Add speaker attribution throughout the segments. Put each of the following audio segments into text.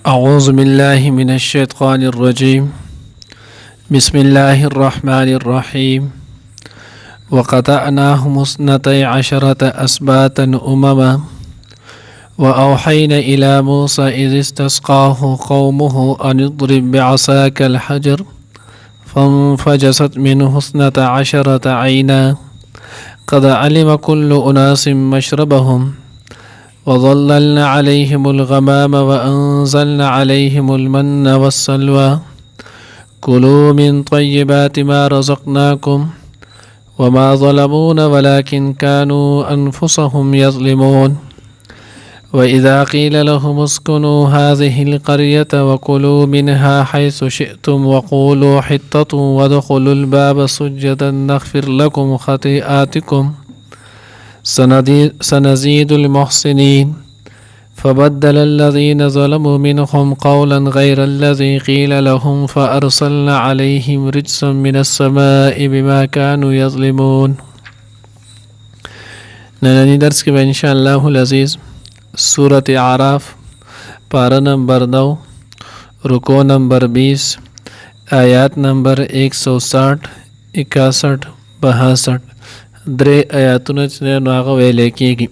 Speaker 1: أعوذ بالله من الشيطان الرجيم بسم الله الرحمن الرحيم وقطعناهم 12 أسباطا أمما وأوحينا إلى موسى إذ استسقاه قومه أن اضرب بعصاك الحجر فانفجست منه 12 عينا قد علم كل أناس مشربهم وظللنا عليهم الغمام وأنزلنا عليهم المن والسلوى كلوا من طيبات ما رزقناكم وما ظلمونا ولكن كانوا أنفسهم يظلمون وإذا قيل لهم اسكنوا هذه القرية وكلوا منها حيث شئتم وقولوا حطة وادخلوا الباب سجدا نغفر لكم خطيئاتكم سنزيد المحسنين فبدل الذين ظلموا منهم قولا غير الذي قيل لهم فأرسلنا عليهم رجسا من السماء بما كانوا يظلمون. نننی درس کې به ان شاء الله العزیز سورة اعراف پارہ نمبر 9 رکو نمبر 20 آیات نمبر 160 61 62 درې آیاتونه چې نو هغه ویلې کېږي.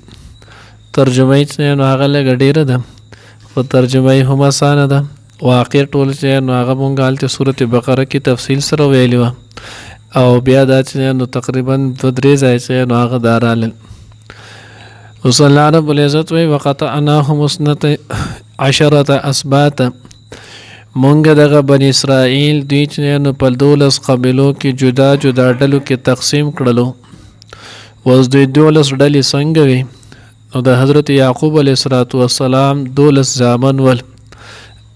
Speaker 1: ترجمه یې چې نو هغه لږ ډېره ده خو ترجمه یې هم اسانه ده. واقع ټول چې نو هغه مونږ هلته سورة بقره کې تفصیل سره ویلې وه او بیا دا چې نو تقریبا 2-3 ځای چې نو هغه دا رالل. اوس الله رب العزت وایي وقطعناهم 12 اسباطا مونږ دغه بني اسرائیل دوی چې نو په 12 قبیلو کې جدا جدا ډلو کې تقسیم کړلو. اوس دوی 12 ډلې څنګه وي نو د حضرت یعقوب علیه السلام 12 زامن ول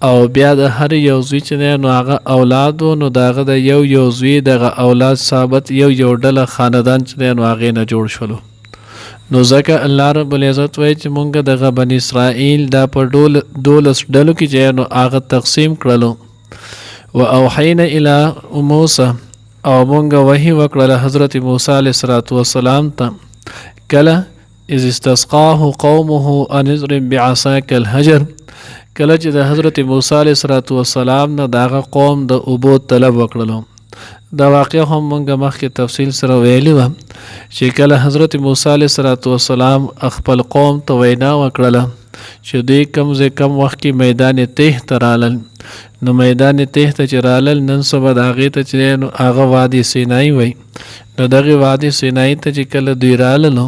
Speaker 1: او بیا د هر یو زوی چې نو هغه اولاد و نو د هغه د یو زوی دغه اولاد ثابت یو ډله خاندان چې نو هغې نه جوړ شولو. نو ځکه الله رب العزت وایي چې مونږ دغه بني اسرائیل دا په 12 ډلو کې چې نو هغه تقسیم کړلو. و اوحینا الی موسی او مونږ وحی وکړله حضرت موسی علیه السلام ته کله اذ استسقاه قومه ان اضرب بعصاک الحجر کله چې د حضرت موسی علیه السلام نه د هغه قوم د اوبو طلب وکړلو. دا واقع هم مونږ مخکې تفصیل سره ویلي وه چې کله حضرت موسی علیه السلام خپل قوم ته وینا وکړله چې دوی کم وخت کې میدان تیه ته رالل. نو میدان تیه ته چې رالل نن سبا د هغې ته چې نو هغه وادي سینایي وی. نو دغې وادي سینایي ته چې کله دوی راللو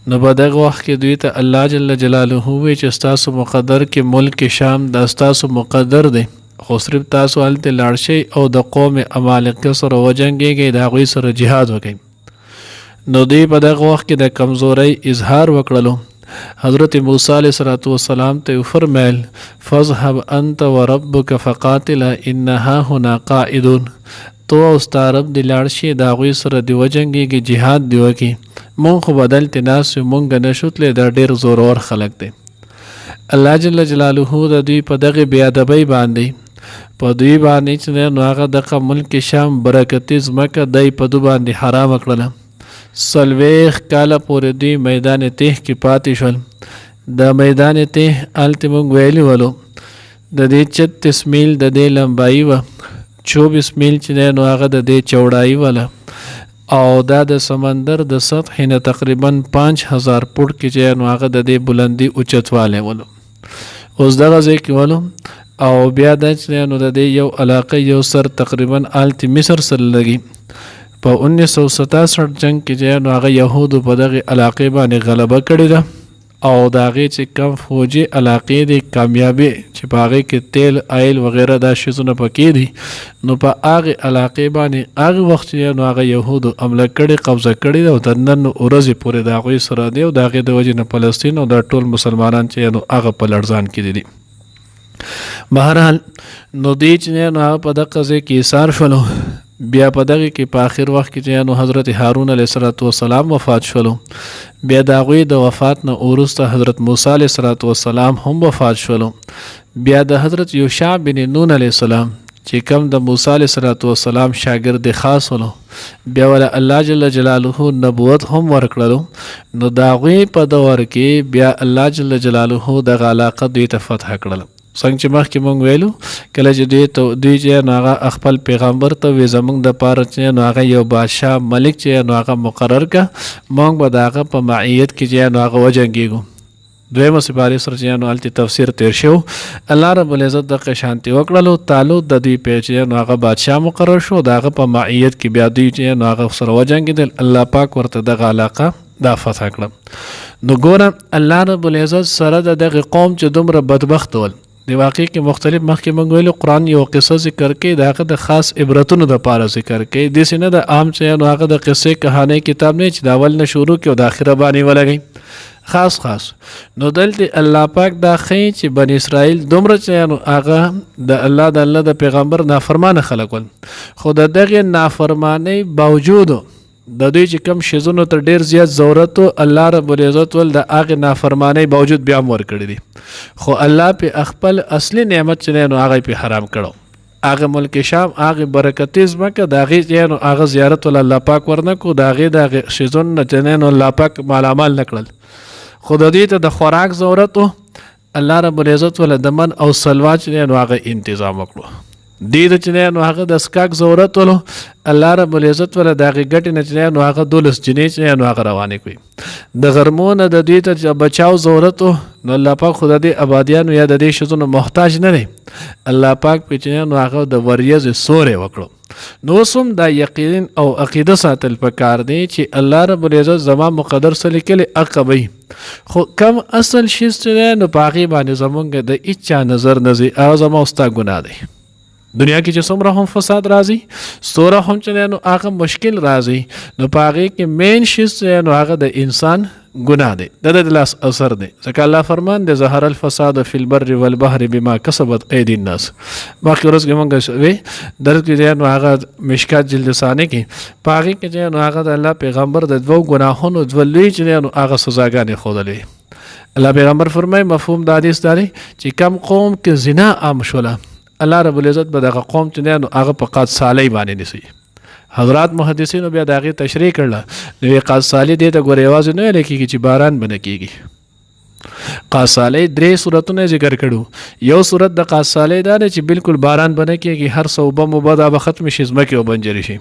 Speaker 1: نو په دغه وخت کې دوی ته الله جل جلاله وی چې ستاسو مقدر کې ملک شام دا ستاسو مقدر دی خو صرف تاسو هلته لاړ شئ او د قوم عمالقه سره وجنګېږئ د هغوی سره جهاد وکئ. نو دوی په دغه وخت کې د کمزورۍ اظهار وکړلو. حضرت موسی علیه السلام ته وفرمیل فاذهب انت وربک فقاتلا ان هاهنا قاعدون تو او ستا رب دې لاړ شي د هغوی سره دې وجنګېږي جهاد دې وکړي. مونږ خو بدلتې ناست یو مونږ نه شو تللی دا ډېر زورور خلک دی. الله جل جلاله د دوی په دغې بېادبۍ باندې په دوی باندې چې نو هغه دغه ملک شام برکتي ځمکه دی په دو باندې حرامه کړله. 40 کاله پورې دوی میدان تیه کې پاتې شول. د میدان تیه هلته موږ ویلي ولو د دې 36 میل د دې لمبایي وه 24 میل چې نو هغه د دې چوړایي وله او دا د سمندر د سطح نه تقریبا 5000 فوټ کې چې نو هغه د دې بلندي اوچتوالی ولو. اوس دغه ځای کې ولو او بیا دا چې نو د دې یو علاقه یو سر تقریبا آلت مصر سره لګي. په 1967 جنگ کې چې نو هغه یهودو په دغه علاقې باندې غلبه کړې ده او د هغې چې کم فوجي علاقې دي کامیابي چې په هغې کې تیل آیل وغیره دا شیزونه پکې دي نو په هغې علاقې باندې هغه وخت چې نو هغه یهودو حمله کړې قبضه کړې ده او تر نن ورځې پورې د هغوی سره دی او د هغې د وجې نه فلسطین او دا ټول مسلمانان چې نو هغه په لړزان کې دي. بهرحال نو دوی چې نو هغه په دغه ځای کې ایثار شولو. بیا په دغه کې په آخر وخت کې چې نو حضرت هارون علیه السلام وفات شولو. بیا د هغوی د وفات نه وروسته حضرت موسی علیه السلام هم وفات شولو. بیا د حضرت یوشع بن نون علیه السلام چې کوم د موسی علیه السلام شاګرد خاص ولو بیا ول الله جل جلاله نبوت هم ورکړلو. نو د هغوی په دور کې بیا الله جل جلاله د علاقه دوی ته فتح کړل څنګه چې مخکې مونږ ویلو کله چې دوی چې نو هغه خپل پیغمبر ته وی زمونږ دپاره چې نو هغه یو بادشاه ملک چې نو هغه مقرر که مونږ به د هغه په معیت کې چې نو هغه وجنګېږو. دویمه سپارې سره چې نو هلته تفسیر تیر شو الله رب العزت دغه شانتي وکړلو طالوت د دوی په چې نو هغه بادشاه مقرر شو د هغه په معیت کې بیا دوی چې نو هغه سره وجنګېدل الله پاک ورته دغه علاقه دا فتح کړه. نو ګوره الله رب العزت سره د دغه قوم چې دومره بدبخت ول د واقع کې مختلف مخکې مونږ ویلو قرآن یو قصه ذکر کوي د هغه د خاص عبرتونو دپاره ذکر کوي داسې نه د عام چې نو هغه د قصې کهانۍ کتاب نه چې د اول نه شروع کړي او د آخره باندې ولګوي خاص. نو دلته الله پاک دا ښیي چې بني اسرائیل دومره چې نو هغه د الله د پیغمبر نافرمانه خلک ول خو د دغه نافرمانی باوجود د دوی چې کم شیزونو ته ډیر زیات ضرورت الله رب العزت ول د هغه نافرمانی باوجود بیا مور کړی دي خو الله په خپل اصلي نعمت چې نو هغه په حرام کړو هغه ملک شام هغه برکتي ځمکه د هغې چې نو هغه زیارت ول الله پاک ورنکو د هغې د شیزون نه چې نو الله پاک مالامال نه کړل خو د دې ته د خوراک ضرورت الله رب العزت ول د من او سلوا چې نو هغه تنظیم وکړو دې د چې نو هغه د اسکاک ضرورت ولو الله رب العزت ول د هغې ګټې نه چې نو هغه 12 جنې چې نو هغه روانې کړي د غرمو نه د دې ته بچاو ضرورت نو الله پاک خو د دې آبادیانو یا د دې ښځو محتاج نه دی الله پاک په چې نو هغه د وریځې سورې وکړو. نو سم دا یقین او عقیده ساتل پکار دی چې الله رب العزت زما مقدر سره لیکلی عقبی خو کم اصل شی چې نو په هغې باندې زمونږ د هیچا نظر نه ځي هغه زما او ستا ګناه دی. دنیا کې چې څومره هم فساد راځي څومره هم چې نو هغه مشکل راځي نو په هغې کې مین شی چې نو هغه د انسان ګناه دی د لاس اثر دی ځکه الله فرمان دی ظهر الفساد فی البر والبحر بما کسبت ایدی الناس. باقي ورځ کې مونږ وی درس کې نو هغه مشکات جلد ثانی کې په هغې کې چې نو هغه د الله پیغمبر د دوو ګناهونو دوه لوی چې نو هغه سزاګانې ښودلې. الله پیغمبر فرمایي مفهوم د حدیث دا دی چې کم قوم کې زنا عام شوله الله رب العزت به دغه قوم چې نو هغه په قاد صالح باندې نیسي. حضرات محدثینو بیا د هغې تشریح کړله نو قاد صالح دې ته ګورې یوازې نه ویلی کېږي چې باران به نه کېږي. قاد صالح 3 صورتونه ذکر کړو. یو صورت د قاد صالح دا دی چې بالکل باران به نه کېږي هر څه اوبه موبه دا به ختم شي ځمکې او بنجرې شي.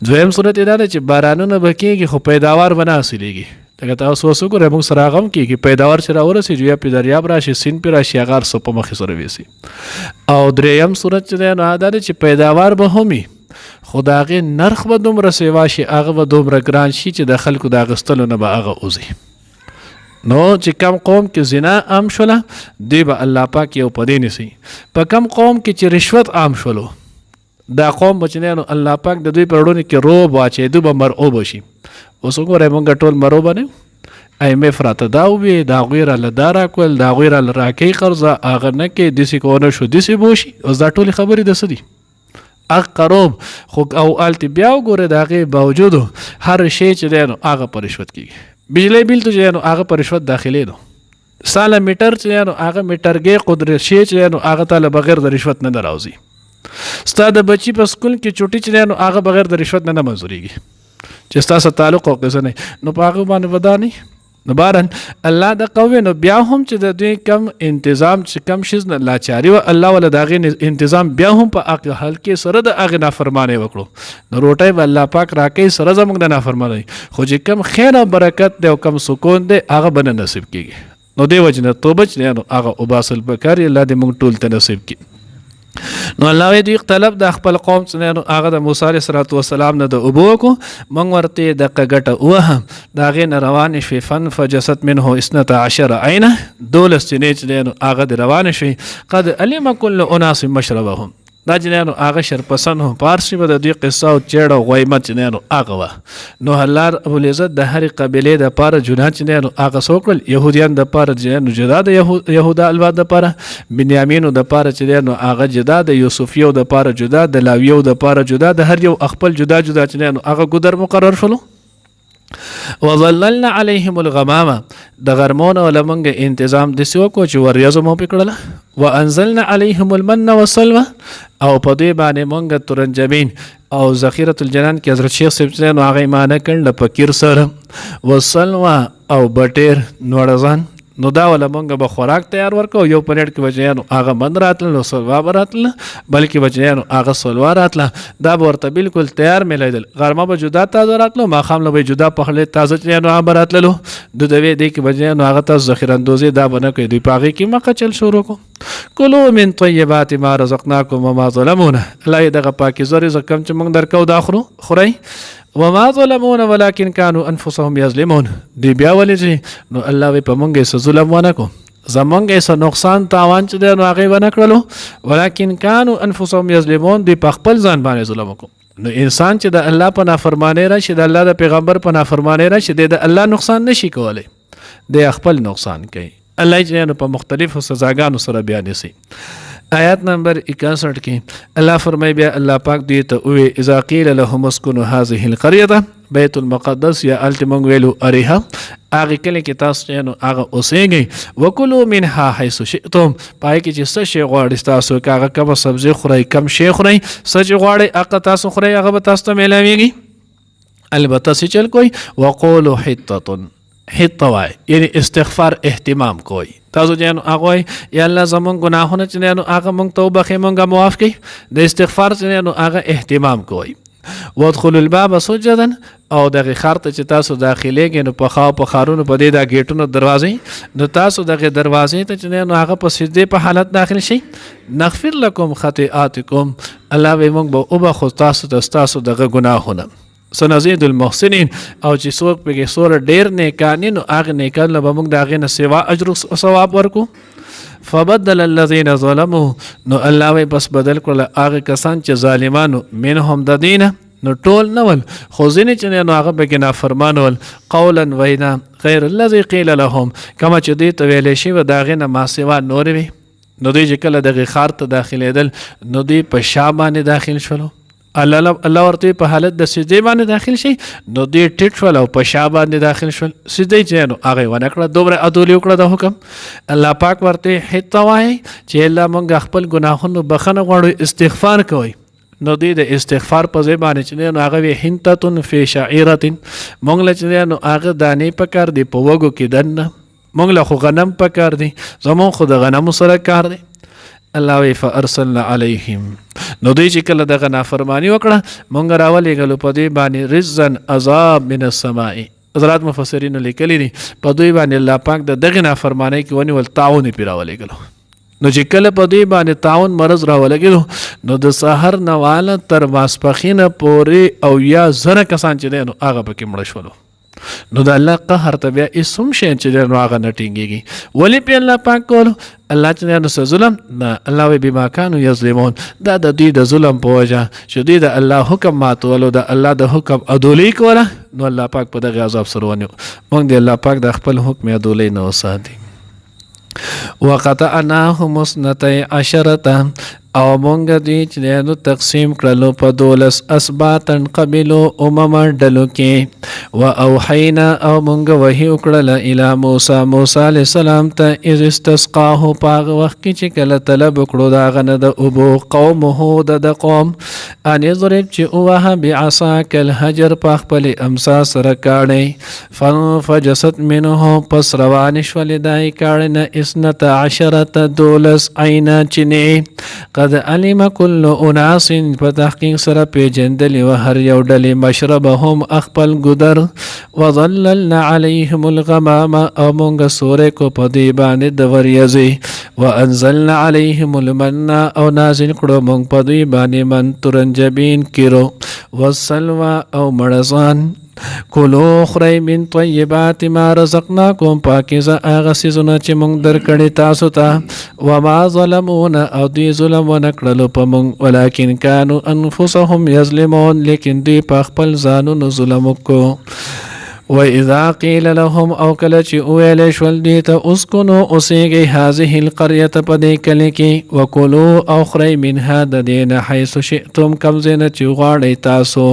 Speaker 1: دویم صورت دا دی چې بارانونه به کېږي خو پیداوار به نه حاصلېږي لکه تاسو اوس وګورئ موږ سره هغه هم کېږي پیداوار چې راورسېږي یا پې دریاب راشي سیند پې راشي هغه هر څه په مخې سره ویسي. او درېیم صورت چې دی نو دا دی چې پیداوار به هم وي خو د هغې نرخ به دومره سیوا شي هغه به دومره ګران شي چې د خلکو د اخیستلو نه به هغه وځي. نو چې کم قوم کې زنا عام شوله دوی به الله پاک یو په دې نیسي. په کم قوم کې چې رشوت عام شولو دا قوم به چې نو الله پاک د دوی په وړاندې کې روب واچوي دوی به مرعوبه شي. اوس وګورئ مونږ ټول مرعوبه نه یو IMF راته دا وویل د هغوی راله دا راکول د هغوی راله راکوي قرضه هغه نه کوي داسې که ونه شو داسې به وشي. اوس دا ټولې خبرې د څه دي هغه قروب خو او هلته بیا وګورئ د هغې باوجود هر شی چې دی نو هغه په رشوت کېږي. بجلی بیل ته چې نو هغه په رشوت داخلې دو ساله میټر چې نو هغه میټرګې قدرت شی چې نو هغه ته له بغیر د رشوت نه راوځي. ستا د بچي په سکول کې چوټي چې دی نو هغه بغیر د رشوت نه منظورېږي چې ستا سره تعلق او قصه نه نو په هغه باندې به دا نه نو بارن الله د قوې نو بیا هم چې د دوی کم انتظام چې کم شیز نه لاچاري و الله ولا د هغې انتظام بیا هم په هغه حال کې سره د هغې نافرمانی وکړو نو روټۍ به الله پاک راکوي سره زموږ د نافرمانی خو چې کم خیر او برکت دی او کم سکون دی هغه به نه نصیب کېږي. نو دې وجې نه توبه چې نو هغه وباسل پکار الله دې موږ ټول ته نصیب کړي. نو الله وی دوی طلب د خپل قوم څخه هغه د موسی علیه السلام نه د اوبو کو مونږ ورته د قګټه وه دا غین روان شي فن فجست منه 12 عینه 12 چې هغه د روان شي قد علم كل اناس مشربهم دا جنانو هغه شرپسند هم پارسی به د دوی قصه او چیړه او غیمت جنانو هغه وه نو الله رب العزت د هرې قبیلې دپاره جناه جنانو هغه څه وکړل یهودیان دپاره جنانو جدا د یهودا الباد دپاره بنیامینو دپاره چې دی نو هغه جدا د یوسفیو دپاره جدا د لاویو دپاره جدا د هر یو خپل جدا جدا جنانو هغه ګودر مقرر شولو. وظللنا علیهم الغمامه د غرمونو لمنګ انتظام د سیو کو چې وریځو مو پکړله وانزلنا علیهم المن والسلوى او په دې باندې مونږ ترنجبین او ذخیره الجنان کې حضرت شیخ صاحب نو هغه معنی کړل فقیر سره والسلوى او بټیر نوړزان نو دا ولا مونږ به خوراک تیار ورکو یو پلیټ کې بچیانو هغه بند راتله نو سلوا به راتله بلکې بچیانو هغه سلوا راتله دا به ورته بالکل تیار میلیدل غرمه به جدا تازه راتلو ماښام له به جدا پخلی تازه چیانو هغه به راتللو د دوی دی کې بچیانو هغه تاسو ذخیره اندوزي دا به نه کوي دوی په هغې کې مخه چل شروع کو کلو من طیبات ما رزقناکم وما ظلمونه الله یې دغه پاکیزه رزق کم چې موږ درکو دا خورئ وما ظلمون ولكن كانوا انفسهم يظلمون دی بیا ولې چې نو الله وی په مونږ یې ظلم ونه کو زمونږ یې نقصان تاوان چې دی نو هغې ونه کړلو ولكن كانوا انفسهم يظلمون دی په خپل ځان باندې ظلم وکړو نو انسان چې د الله په نافرمانی راشي د الله د پیغمبر په نافرمانی راشي د الله نقصان نشي کولی د خپل نقصان کوي الله چې په مختلفو سزاګانو سره بیان سي آیات نمبر 61 کې الله فرمای بیا الله پاک دی ته وې اذا قیل لهم اسكنوا هذه القريه بیت المقدس یا التمنگ ویلو اریها هغه کله کې تاسو نو هغه اوسېږئ وکلو منها حيث شئتم پای کې چې څه شی غواړئ تاسو هغه کم سبزی خورئ کم شی خورئ څه چې غواړئ هغه تاسو خورئ هغه به تاسو ته میلاویږي البته چې چل کوئ وقولوا حطه وای یعنی استغفار اهتمام کوئ تاسو جانو هغه یا الله زمون ګناهونه چې نو هغه مونږ توبه خې مونږه معاف کړي د استغفار چې نو هغه اهتمام کوئ وادخلوا الباب سجدا او دغه خرته چې تاسو داخليږئ نو په خارونو په دې دا گیټونو دروازې نو تاسو دغه دروازې ته چې نو هغه په سجده په حالت داخل شي نغفر لكم خطيئاتكم الله به مونږ به او به تاسو دغه ګناهونه سنزيد المحسنين او چې څوک پکې سور ډیر نیکانی نو هغه نیکان له موږ د هغې نه سوا اجر او ثواب ورکو فبدل الذين ظلموا نو الله وی بس بدل کړل هغه کسان چې ظالمانو منهم د دینه نو ټول نول خو ځینې چې نو هغه پکې نافرمان ول قولا وینا غیر الذي قیل لهم کما چې دې ته ویلی شوي د هغې نه ما سوا نور وي نو دوی چې کله دغې ښار ته داخلېدل نو دوی په شا باندې داخل شولو الله ورته په حالت د سجدې باندې داخل شي نو دې ټیټ شول او په شا باندې داخل شول سجدې چې نو هغه ونه کړه دومره عدول وکړه د حکم الله پاک ورته حته وایي چې الله مونږ خپل ګناهونو بخښنه غواړو استغفار کوئ نو دې د استغفار په ځای باندې چې نو هغه وی حنتة فی شعیرة مونږ له چې نو هغه دانې پکار دی په وږو کې دننه مونږ له خو غنم پکار دی زمون خو د غنمو سره کار دی الله وی فارسلنا علیهم نو دوی چې کله دغه نافرمانی وکړه مونږ راولېږلو په دوی باندې رزن عذاب من السماء حضرات مفسرینو لیکلي دي په دوی باندې الله پاک د دغې نافرمانی کې ونیول طاعون یې پرې راولېږلو نو چې کله په دوی باندې طاعون مرض راولګېدو نو د سحر نه واله تر ماسپښینه پورې او یا زره کسان چې دی نو هغه پکې مړه شولو نو د الله قهر ته بیا اسم شي چې دی نو هغه نه ټینګېږي ولې پې الله پاک کولو الله چې دی نو څه ظلم نه الله وی بما کانوا یظلمون دا د دوی د ظلم په وجه چې دوی د الله حکم ماتولو د الله د حکم عدولۍ کوله نو الله پاک په دغې عذاب سره ونیو موږ د الله پاک د خپل حکم عدولۍ نه وساتي وقطعناهم اثنتي عشرة او مونږ دوی چې نو تقسیم کړلو په 12 اسباطا قبیلو امما ډلو کې و اوحینا او مونږ وحی وکړله الی موسی علیه السلام ته اذ استسقاه په هغه وخت کې چې کله طلب وکړو د هغه نه د اوبو قومه د قوم ان اضرب چې ووهه بعصاک الحجر په خپلې امسا سره کاڼی فانفجست منه پس روانې شولې د هغې کاڼي نه 12 عینا چینې قد علم كل اناس په تحقیق سره پیژندلی و هر یو ډلې مشربهم خپل ګودر وظللنا عليهم الغمام او مونږ سورې کو په دې باندې د وریځې وانزلنا عليهم المن او نازل کړو مونږ په دې باندې من ترنجبین کیرو والسلوى او مړزان کلو خورئ من طیبات ما رزقناکم پاکیزه هغه څیزونه چې موږ درکړي تاسو ته وما ظلمونا او دوی ظلم ونه کړلو په موږ ولکن کانوا انفسهم یظلمون لیکن دوی په خپل ځانونو ظلم وکړو واذا قیل لهم او کله چې وویلی شول دوی ته اسکنو اوسېږئ هذه القریة په دې کلي کې وکلو او خورئ منها د دې نه حیث شئتم کوم ځای نه چې غواړئ تاسو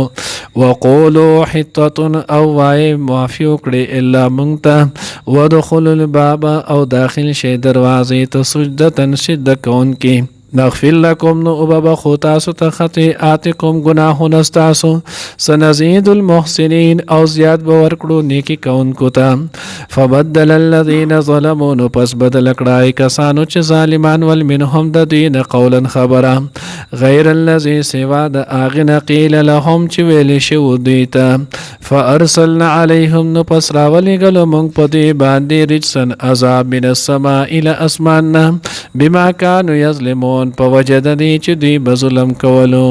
Speaker 1: وقولو حطة او وایې معافي وکړئ الا موږ ته ودخلوا الباب او داخل شئ دروازې ته سجدة سجده کوونکي نغفر لكم نو وبخو تاسو ته خطیئاتکم گناهونه ستاسو سنزيد المحسنین او زیاد به ورکړو نیکی کوونکو ته فبدل الذين ظلموا نو پس بدل کړای کسانو چې ظالمان ول منهم د دین قولا خبره غیر الذي سوا د اغه قیل لهم چې ویل شو دیتا فارسلنا عليهم نو پس راولې غلو مونږ په دې باندې رجسن عذاب من السماء الى اسمان بما كانوا يظلمون په وجه د دې چې دوی به ظلم کولو